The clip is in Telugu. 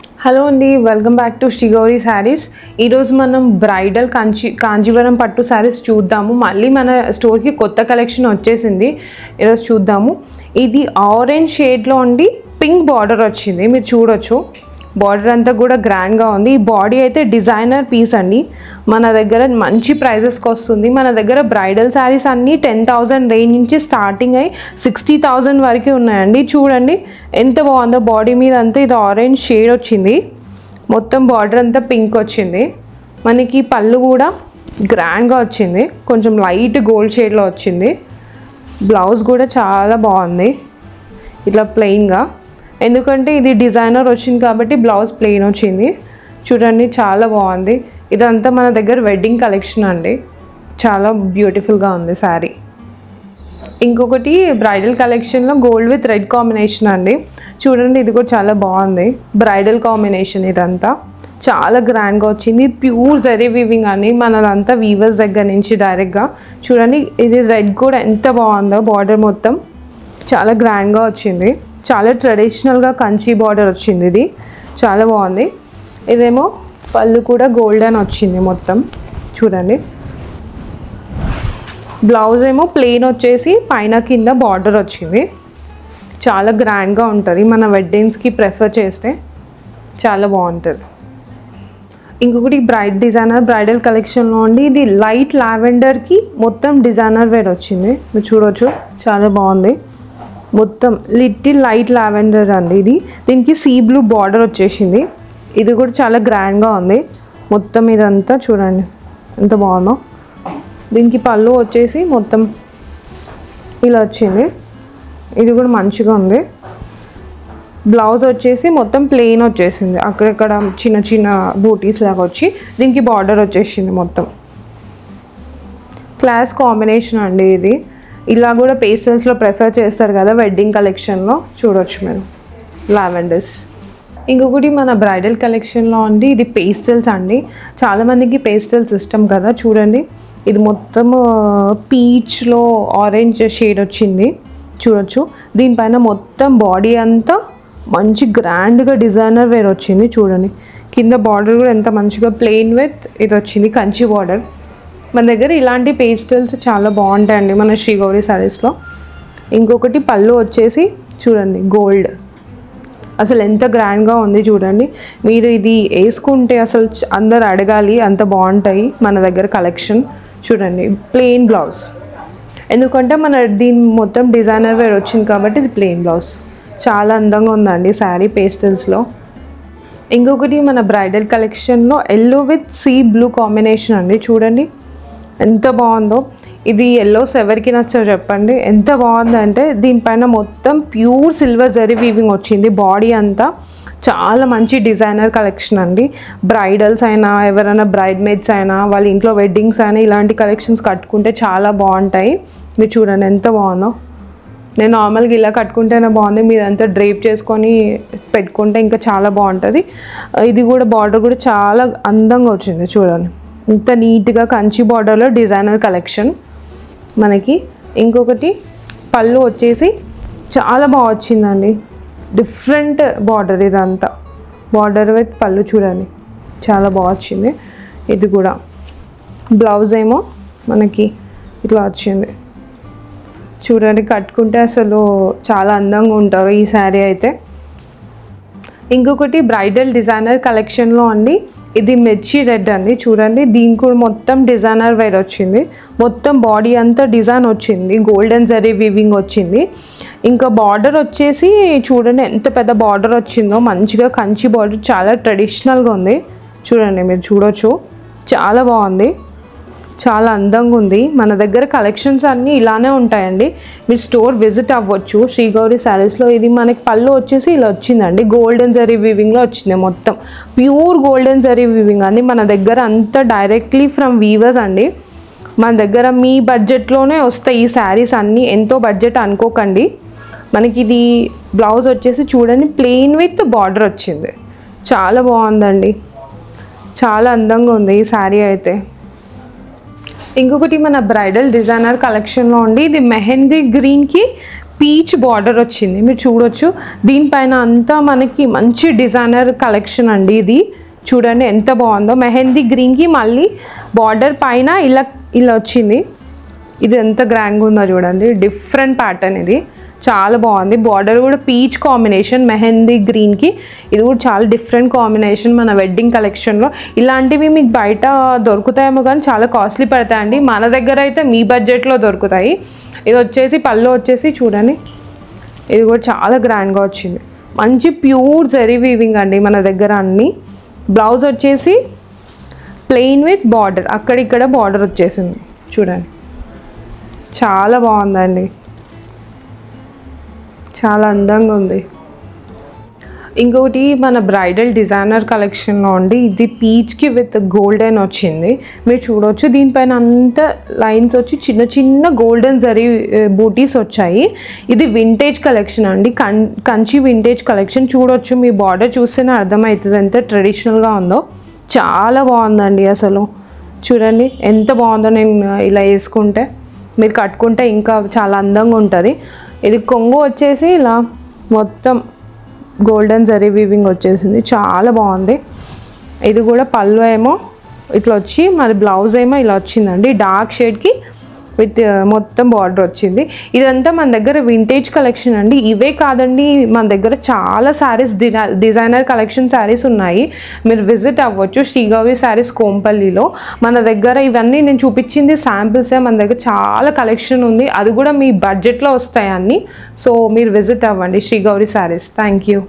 హలో అండి, welcome back to Sri Gowri Sarees. ఈరోజు మనం బ్రైడల్ కాంజీవరం పట్టు శారీస్ చూద్దాము. మళ్ళీ మన స్టోర్కి కొత్త కలెక్షన్ వచ్చేసింది. ఈరోజు చూద్దాము. ఇది ఆరెంజ్ షేడ్లో ఉండి పింక్ బార్డర్ వచ్చింది, మీరు చూడొచ్చు. బార్డర్ అంతా కూడా గ్రాండ్గా ఉంది. ఈ బాడీ అయితే డిజైనర్ పీస్ అండి. మన దగ్గర మంచి ప్రైజెస్కి వస్తుంది. మన దగ్గర బ్రైడల్ శారీస్ అన్నీ 10,000 రేంజ్ నుంచి స్టార్టింగ్ అయ్యి 60,000 వరకు ఉన్నాయండి. చూడండి ఎంత బాగుందో. బాడీ మీద అంతా ఇది ఆరెంజ్ షేడ్ వచ్చింది. మొత్తం బార్డర్ అంతా పింక్ వచ్చింది. మనకి పళ్ళు కూడా గ్రాండ్గా వచ్చింది. కొంచెం లైట్ గోల్డ్ షేడ్లో వచ్చింది. బ్లౌజ్ కూడా చాలా బాగుంది, ఇట్లా ప్లెయిన్గా. ఎందుకంటే ఇది డిజైనర్ వచ్చింది కాబట్టి బ్లౌజ్ ప్లెయిన్ వచ్చింది. చూడండి చాలా బాగుంది. ఇదంతా మన దగ్గర వెడ్డింగ్ కలెక్షన్ అండి. చాలా బ్యూటిఫుల్గా ఉంది శారీ. ఇంకొకటి బ్రైడల్ కలెక్షన్లో గోల్డ్ విత్ రెడ్ కాంబినేషన్ అండి. చూడండి ఇది కూడా చాలా బాగుంది. బ్రైడల్ కాంబినేషన్ ఇదంతా చాలా గ్రాండ్గా వచ్చింది. ప్యూర్ జరీ వీవింగ్ అని మనదంతా వీవర్స్ దగ్గర నుంచి డైరెక్ట్గా. చూడండి ఇది రెడ్ కూడా ఎంత బాగుందో. బార్డర్ మొత్తం చాలా గ్రాండ్గా వచ్చింది. చాలా ట్రెడిషనల్గా కంచి బార్డర్ వచ్చింది. ఇది చాలా బాగుంది. ఇదేమో పళ్ళు కూడా గోల్డెన్ వచ్చింది మొత్తం. చూడండి బ్లౌజ్ ఏమో ప్లెయిన్ వచ్చేసి పైన కింద బార్డర్ వచ్చింది. చాలా గ్రాండ్గా ఉంటుంది. మన వెడ్డింగ్స్కి ప్రిఫర్ చేస్తే చాలా బాగుంటుంది. ఇంకొకటి డిజైనర్ బ్రైడల్ కలెక్షన్లో ఉండి ఇది లైట్ లావెండర్కి మొత్తం డిజైనర్ వేర్ వచ్చింది, మీరు చూడవచ్చు. చాలా బాగుంది. మొత్తం లిటిల్ లైట్ లావెండర్ అండి ఇది. దీనికి సీ బ్లూ బార్డర్ వచ్చేసింది. ఇది కూడా చాలా గ్రాండ్గా ఉంది. మొత్తం ఇదంతా చూడండి ఎంత బాగుందో. దీనికి పళ్ళు వచ్చేసి మొత్తం ఇలా వచ్చింది. ఇది కూడా మంచిగా ఉంది. బ్లౌజ్ వచ్చేసి మొత్తం ప్లెయిన్ వచ్చేసింది. అక్కడక్కడ చిన్న చిన్న బూటీస్ లాగా వచ్చి దీనికి బార్డర్ వచ్చేసింది మొత్తం. క్లాస్ కాంబినేషన్ అండి ఇది. ఇలా కూడా పేస్టల్స్లో ప్రిఫర్ చేస్తారు కదా వెడ్డింగ్ కలెక్షన్లో, చూడవచ్చు మీరు లావెండర్స్. ఇంకొకటి మన బ్రైడల్ కలెక్షన్లో అండి ఇది పేస్టల్స్ అండి. చాలామందికి పేస్టల్స్ ఇష్టం కదా. చూడండి ఇది మొత్తం పీచ్లో ఆరెంజ్ షేడ్ వచ్చింది, చూడొచ్చు. దీనిపైన మొత్తం బాడీ అంతా మంచి గ్రాండ్గా డిజైనర్ వేర్ వచ్చింది. చూడండి కింద బార్డర్ కూడా ఎంత మంచిగా ప్లెయిన్ విత్ ఇది వచ్చింది కంచి బార్డర్. మన దగ్గర ఇలాంటి పేస్టల్స్ చాలా బాగుంటాయండి మన శ్రీ గౌరీ శారీస్లో. ఇంకొకటి పళ్ళు వచ్చేసి చూడండి గోల్డ్. అసలు ఎంత గ్రాండ్గా ఉంది చూడండి. మీరు ఇది వేసుకుంటే అసలు అందరు అడగాలి, అంత బాగుంటాయి మన దగ్గర కలెక్షన్. చూడండి ప్లెయిన్ బ్లౌజ్, ఎందుకంటే మన దీని మొత్తం డిజైనర్ వేర్ వచ్చింది కాబట్టి ఇది ప్లెయిన్ బ్లౌజ్. చాలా అందంగా ఉందండి శారీ పేస్టల్స్లో. ఇంకొకటి మన బ్రైడల్ కలెక్షన్లో yellow with sea blue combination అండి. చూడండి ఎంత బాగుందో. ఇది ఎల్లోస్ ఎవరికి నచ్చో చెప్పండి. ఎంత బాగుందంటే దీనిపైన మొత్తం ప్యూర్ సిల్వర్ జరీ వీవింగ్ వచ్చింది. బాడీ అంతా చాలా మంచి డిజైనర్ కలెక్షన్ అండి. బ్రైడల్స్ అయినా ఎవరైనా బ్రైడ్ మేడ్స్ అయినా వాళ్ళ ఇంట్లో వెడ్డింగ్స్ అయినా ఇలాంటి కలెక్షన్స్ కట్టుకుంటే చాలా బాగుంటాయి. మీరు చూడండి ఎంత బాగుందో. నేను నార్మల్గా ఇలా కట్టుకుంటేనే బాగుంది. మీరంతా డ్రేప్ చేసుకొని పెట్టుకుంటే ఇంకా చాలా బాగుంటుంది. ఇది కూడా బార్డర్ కూడా చాలా అందంగా వచ్చింది. చూడండి ఇంత నీట్గా కంచి బార్డర్లో డిజైనర్ కలెక్షన్ మనకి. ఇంకొకటి పళ్ళు వచ్చేసి చాలా బాగా వచ్చిందండి. డిఫరెంట్ బార్డర్ ఇదంతా. బార్డర్ విత్ పళ్ళు చూడండి చాలా బాగా వచ్చింది. ఇది కూడా బ్లౌజ్ ఏమో మనకి ఇట్లా వచ్చింది. చూడండి కట్టుకుంటే అసలు చాలా అందంగా ఉంటారు ఈ శారీ అయితే. ఇంకొకటి బ్రైడల్ డిజైనర్ కలెక్షన్లో అండి ఇది మిర్చి రెడ్ అండి. చూడండి దీనికి కూడా మొత్తం డిజైనర్ వేర్ వచ్చింది. మొత్తం బాడీ అంతా డిజైన్ వచ్చింది. గోల్డెన్ జరీ వీవింగ్ వచ్చింది. ఇంకా బార్డర్ వచ్చేసి చూడండి ఎంత పెద్ద బార్డర్ వచ్చిందో. మంచిగా కంచి బార్డర్ చాలా ట్రెడిషనల్గా ఉంది. చూడండి మీరు చూడొచ్చు చాలా బాగుంది. చాలా అందంగా ఉంది. మన దగ్గర కలెక్షన్స్ అన్నీ ఇలానే ఉంటాయండి. మీరు స్టోర్ విజిట్ అవ్వచ్చు శ్రీ గౌరీ శారీస్లో. ఇది మనకి పళ్ళు వచ్చేసి ఇలా వచ్చిందండి. గోల్డెన్ జరీ వీవింగ్లో వచ్చింది. మొత్తం ప్యూర్ గోల్డెన్ జరీ వీవింగ్ అండి. మన దగ్గర అంతా డైరెక్ట్లీ ఫ్రమ్ వీవర్స్ అండి. మన దగ్గర మీ బడ్జెట్లోనే వస్తాయి ఈ శారీస్ అన్నీ. ఎంతో బడ్జెట్ అనుకోకండి. మనకి ఇది బ్లౌజ్ వచ్చేసి చూడండి ప్లెయిన్ విత్ బార్డర్ వచ్చింది. చాలా బాగుందండి. చాలా అందంగా ఉంది ఈ శారీ అయితే. ఇంకొకటి మన బ్రైడల్ డిజైనర్ కలెక్షన్లో ఉండి ఇది మెహందీ గ్రీన్కి పీచ్ బార్డర్ వచ్చింది, మీరు చూడొచ్చు. దీనిపైన అంతా మనకి మంచి డిజైనర్ కలెక్షన్ అండి ఇది. చూడండి ఎంత బాగుందో, మెహందీ గ్రీన్కి మళ్ళీ బార్డర్ పైన ఇలా ఇలా వచ్చింది. ఇది ఎంత గ్రాండ్గా ఉందో చూడండి, డిఫరెంట్ ప్యాటర్న్ ఇది, చాలా బాగుంది. బార్డర్ కూడా పీచ్ కాంబినేషన్ మెహందీ గ్రీన్కి, ఇది కూడా చాలా డిఫరెంట్ కాంబినేషన్ మన వెడ్డింగ్ కలెక్షన్లో. ఇలాంటివి మీకు బయట దొరుకుతాయేమో కానీ చాలా కాస్ట్లీ పడతాయండి, మన దగ్గర అయితే మీ బడ్జెట్లో దొరుకుతాయి. ఇది వచ్చేసి పళ్ళు వచ్చేసి చూడండి, ఇది కూడా చాలా గ్రాండ్గా వచ్చింది, మంచి ప్యూర్ జరీ వీవింగ్ అండి మన దగ్గర అన్నీ. బ్లౌజ్ వచ్చేసి ప్లెయిన్ విత్ బార్డర్, అక్కడిక్కడ బార్డర్ వచ్చేసింది చూడండి, చాలా బాగుందండి, చాలా అందంగా ఉంది. ఇంకొకటి మన బ్రైడల్ డిజైనర్ కలెక్షన్లో అండి, ఇది పీచ్కి విత్ గోల్డెన్ వచ్చింది, మీరు చూడవచ్చు. దీనిపైన అంతా లైన్స్ వచ్చి చిన్న చిన్న గోల్డెన్ జరీ బూటీస్ వచ్చాయి. ఇది వింటేజ్ కలెక్షన్ అండి, కంచి వింటేజ్ కలెక్షన్. చూడవచ్చు, మీ బార్డర్ చూస్తేనే అర్థమవుతుంది ఎంత ట్రెడిషనల్గా ఉందో, చాలా బాగుందండి అసలు. చూడండి ఎంత బాగుందో, నేను ఇలా వేసుకుంటే మీరు కట్టుకుంటే ఇంకా చాలా అందంగా ఉంటుంది. ఇది కొంగు వచ్చేసి ఇలా మొత్తం గోల్డెన్ జరీ వీవింగ్ వచ్చేసింది, చాలా బాగుంది. ఇది కూడా పళ్ళు ఏమో ఇట్లా వచ్చి, మరి బ్లౌజ్ ఏమో ఇలా వచ్చిందండి, డార్క్ షేడ్కి విత్ మొత్తం బార్డర్ వచ్చింది. ఇదంతా మన దగ్గర వింటేజ్ కలెక్షన్ అండి. ఇవే కాదండి, మన దగ్గర చాలా శారీస్ డిజైనర్ కలెక్షన్ శారీస్ ఉన్నాయి, మీరు విజిట్ అవ్వచ్చు శ్రీగౌరి శారీస్ కోంపల్లిలో. మన దగ్గర ఇవన్నీ నేను చూపించింది శాంపిల్సే, మన దగ్గర చాలా కలెక్షన్ ఉంది, అది కూడా మీ బడ్జెట్లో వస్తాయి అన్నీ. సో మీరు విజిట్ అవ్వండి శ్రీగౌరి శారీస్. Thank you.